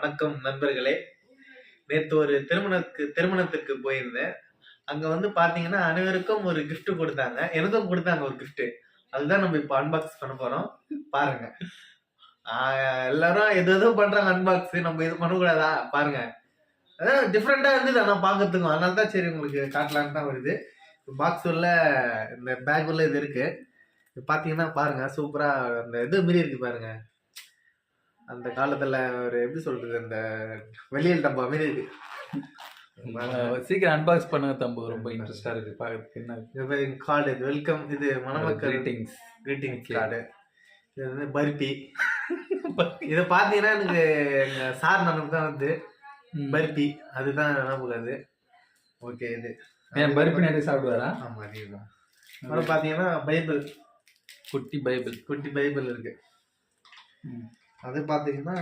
வணக்கம் நண்பர்களே. நேத்து ஒரு திருமணத்திற்கு போயிருந்தேன். அங்க வந்து பாத்தீங்கன்னா அனைவருக்கும் ஒரு gift கொடுத்தாங்க. எனக்கும் கொடுத்தாங்க ஒரு gift. அதுதான் நம்ம இப்ப அன்பாக்ஸ் பண்ண போறோம். பாருங்க. எல்லாரும் எதோ பண்றாங்க அன்பாக்ஸ். நம்ம இது பண்ணக்கூடாதா? பாருங்க. டிஃப்ரெண்டா இருந்தது ஆனா பாக்கிறதுக்கும். அதனால தான் சரி உங்களுக்கு காட்டலான்னு தான் வருது. பாக்ஸ் உள்ள இந்த பேக் உள்ள இது இருக்கு. பாத்தீங்கன்னா பாருங்க சூப்பரா அந்த இது மாரி இருக்கு பாருங்க. அந்த காலத்துல ஒரு எப்படி சொல்றது அந்த வெளியல் டப்பா மாதிரி இருக்கு. சீக்கிரம் அன்பாக்ஸ் பண்ணுங்க தம்பு. ரொம்ப இன்ட்ரெஸ்டா இருக்கு பாக்கிறதுக்கு. என்ன கார்டு இது வெல்கம் இது மணமக்கள் கிரீட்டிங்ஸ் கார்டு. இது வந்து பர்பி. இதை பாத்தீங்கன்னா எனக்கு எங்க சார் நமக்கு தான் வந்து பர்பி அதுதான் ஞாபகம். ஓகே இது ஏன் பர்பி நிறைய சாப்பிடுவாரா? ஆமா அதேதான். அப்புறம் பாத்தீங்கன்னா பைபிள் குட்டி பைபிள் இருக்கு. அது பாத்தீங்கன்னா